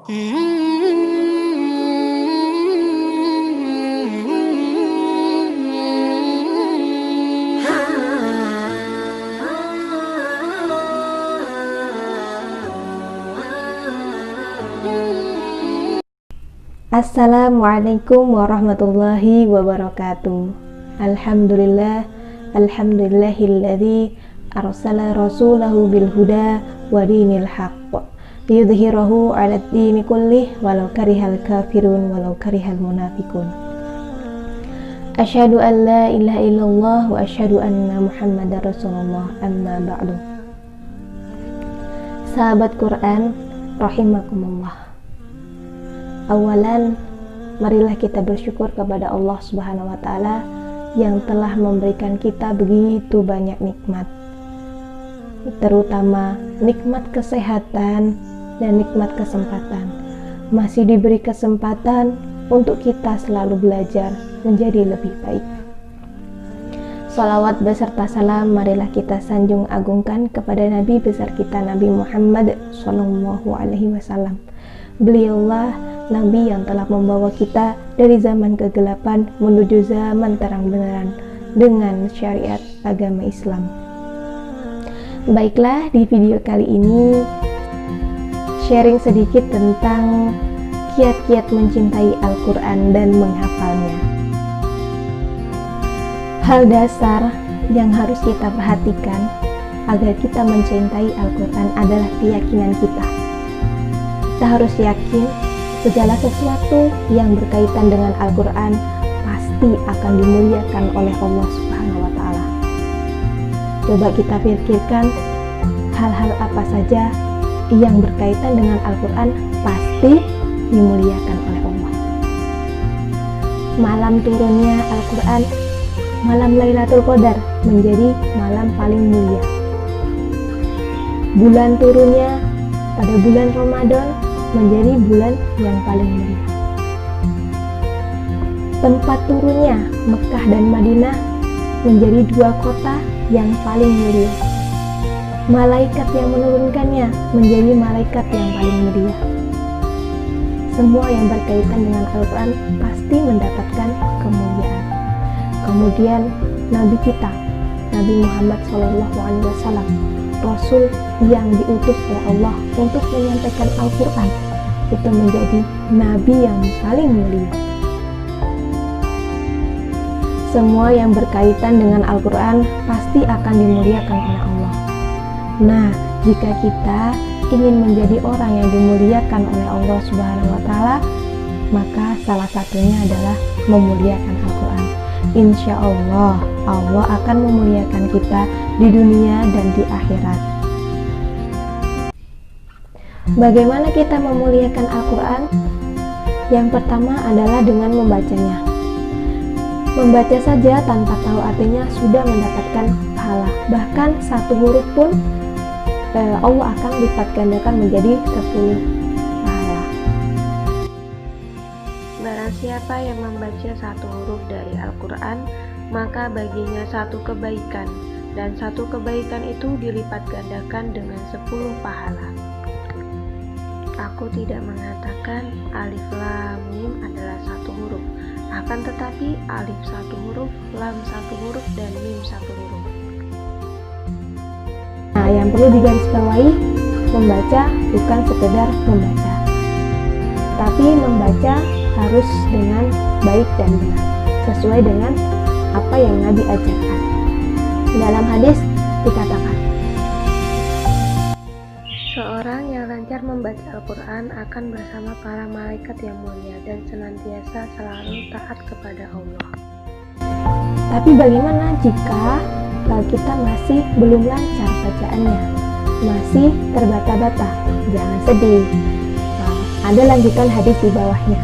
Assalamualaikum warahmatullahi wabarakatuh. Alhamdulillahilladzi arsala rasulahu bil huda wa dinil haqq liyudhhirahu 'alad dini kullih walau karihal kafirun walau karihal munafiqun. Asyhadu an la ilaha illallah wa asyhadu anna Muhammadar Rasulullah, amma ba'du. Sahabat Quran rahimakumullah. Awalan, marilah kita bersyukur kepada Allah Subhanahu wa Ta'ala yang telah memberikan kita begitu banyak nikmat, terutama nikmat kesehatan dan nikmat kesempatan. Masih diberi kesempatan untuk kita selalu belajar menjadi lebih baik. Salawat beserta salam marilah kita sanjung agungkan kepada Nabi besar kita, Nabi Muhammad SAW. Beliaulah Nabi yang telah membawa kita dari zaman kegelapan menuju zaman terang beneran dengan syariat agama Islam. Baiklah, di video kali ini sharing sedikit tentang kiat-kiat mencintai Al-Quran dan menghafalnya. Hal dasar yang harus kita perhatikan agar kita mencintai Al-Quran adalah keyakinan kita. Kita harus yakin segala sesuatu yang berkaitan dengan Al-Quran pasti akan dimuliakan oleh Allah Subhanahu wa Ta'ala. Coba kita pikirkan hal-hal apa saja yang berkaitan dengan Al-Quran pasti dimuliakan oleh Allah. Malam turunnya Al-Quran, malam Lailatul Qadar menjadi malam paling mulia. Bulan turunnya pada bulan Ramadan menjadi bulan yang paling mulia. Tempat turunnya Mekah dan Madinah menjadi dua kota yang paling mulia. Malaikat yang menurunkannya menjadi malaikat yang paling mulia. Semua yang berkaitan dengan Al-Quran pasti mendapatkan kemuliaan. Kemudian Nabi kita, Nabi Muhammad SAW, Rasul yang diutus oleh Allah untuk menyampaikan Al-Quran, itu menjadi Nabi yang paling mulia. Semua yang berkaitan dengan Al-Quran pasti akan dimuliakan oleh Allah. Nah, jika kita ingin menjadi orang yang dimuliakan oleh Allah Subhanahu wa Ta'ala, maka salah satunya adalah memuliakan Al-Quran. Insya Allah, Allah akan memuliakan kita di dunia dan di akhirat. Bagaimana kita memuliakan Al-Quran? Yang pertama adalah dengan membacanya. Membaca saja tanpa tahu artinya sudah mendapatkan pahala. Bahkan satu huruf pun Allah akan lipat gandakan menjadi 10 pahala. Barang siapa yang membaca satu huruf dari Al-Quran, maka baginya satu kebaikan, dan satu kebaikan itu dilipat gandakan dengan 10 pahala. Aku tidak mengatakan alif lam mim adalah satu huruf, akan tetapi alif satu huruf, lam satu huruf, dan mim satu huruf. Nah, yang perlu digarisbawahi, membaca bukan sekedar membaca, tapi membaca harus dengan baik dan benar, sesuai dengan apa yang Nabi ajarkan. Dalam hadis dikatakan, seorang yang lancar membaca Al-Quran akan bersama para malaikat yang mulia dan senantiasa selalu taat kepada Allah. Tapi bagaimana jika kita masih belum lancar bacaannya, masih terbata-bata? Jangan sedih. Ada lanjutan hadis di bawahnya.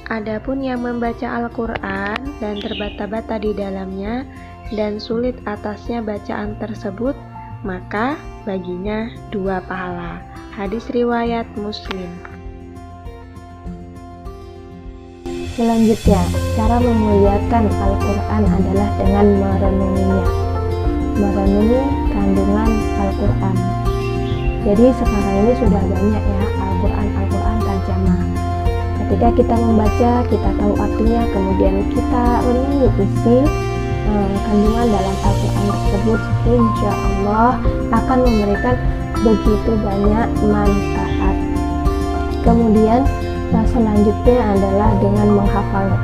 Adapun yang membaca Al-Quran dan terbata-bata di dalamnya dan sulit atasnya bacaan tersebut, maka baginya 2 pahala. Hadis riwayat Muslim. Selanjutnya, cara memuliakan Al-Quran adalah dengan merenunginya. Merenungi kandungan Al-Quran. Jadi sekarang ini sudah banyak ya Al-Quran tarjamah. Ketika kita membaca, kita tahu artinya, kemudian kita renungi isi kandungan dalam Al-Quran tersebut, insya Allah akan memberikan begitu banyak manfaat. Kemudian selanjutnya adalah dengan menghafalnya.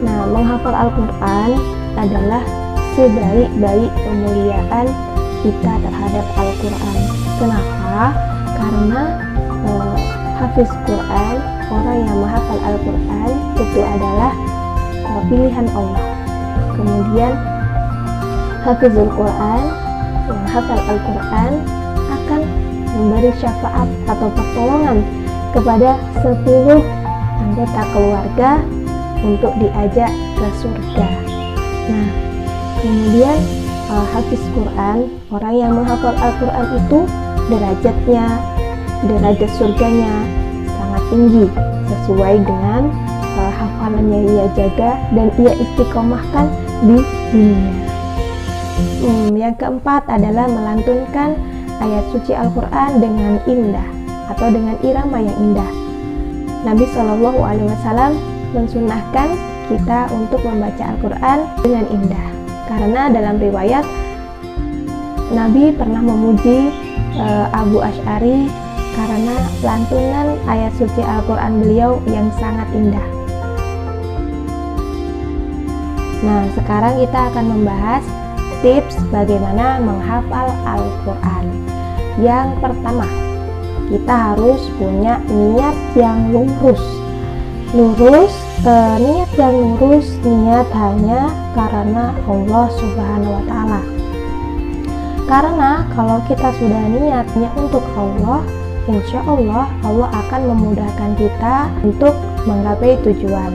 Nah, menghafal Al-Quran adalah sebaik-baik pemuliaan kita terhadap Al-Quran. Kenapa? Karena hafiz Quran, orang yang menghafal Al-Quran itu adalah pilihan Allah. Kemudian hafizul Quran, yang hafal Al-Quran akan memberi syafaat atau pertolongan kepada 10 anggota keluarga untuk diajak ke surga. Nah, kemudian hafiz Quran, orang yang menghafal Al-Quran itu derajat surganya sangat tinggi sesuai dengan hafalannya ia jaga dan ia istiqomahkan di dunia. Yang keempat adalah melantunkan ayat suci Al-Quran dengan indah atau dengan irama yang indah. Nabi SAW mensunahkan kita untuk membaca Al-Quran dengan indah, karena dalam riwayat Nabi pernah memuji Abu Asy'ari karena lantunan ayat suci Al-Quran beliau yang sangat indah. Nah, sekarang kita akan membahas tips bagaimana menghafal Al-Quran. Yang pertama, kita harus punya niat yang lurus. Niat yang lurus, niat hanya karena Allah Subhanahu wa Ta'ala. Karena kalau kita sudah niatnya untuk Allah, insya Allah Allah akan memudahkan kita untuk menggapai tujuan.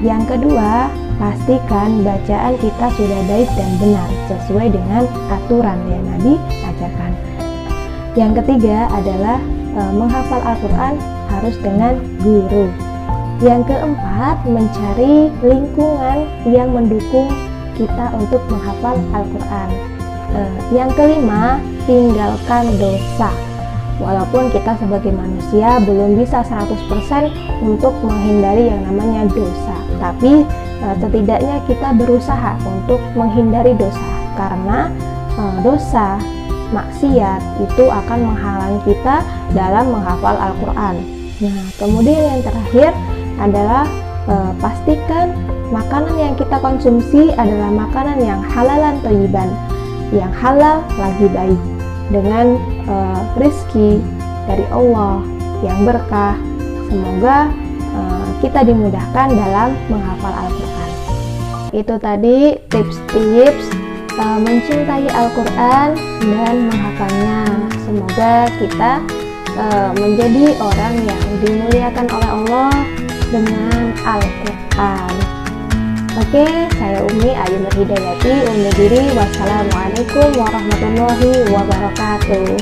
Yang kedua, pastikan bacaan kita sudah baik dan benar sesuai dengan aturan yang Nabi ajarkan. Yang ketiga adalah menghafal Al-Quran harus dengan guru. Yang keempat, mencari lingkungan yang mendukung kita untuk menghafal Al-Quran. Yang kelima, tinggalkan dosa. Walaupun kita sebagai manusia belum bisa 100% untuk menghindari yang namanya dosa, tapi setidaknya kita berusaha untuk menghindari dosa, karena dosa, maksiat itu akan menghalangi kita dalam menghafal Al-Quran. Nah, kemudian yang terakhir adalah pastikan makanan yang kita konsumsi adalah makanan yang halalan thayyiban, yang halal lagi baik, dengan rezeki dari Allah yang berkah. Semoga kita dimudahkan dalam menghafal Al-Quran. Itu tadi tips-tips mencintai Al-Quran dan menghafalnya. Semoga kita menjadi orang yang dimuliakan oleh Allah dengan Al-Quran. Oke, saya Umi Ayu Nur Hidayati undur diri. Wassalamualaikum warahmatullahi wabarakatuh.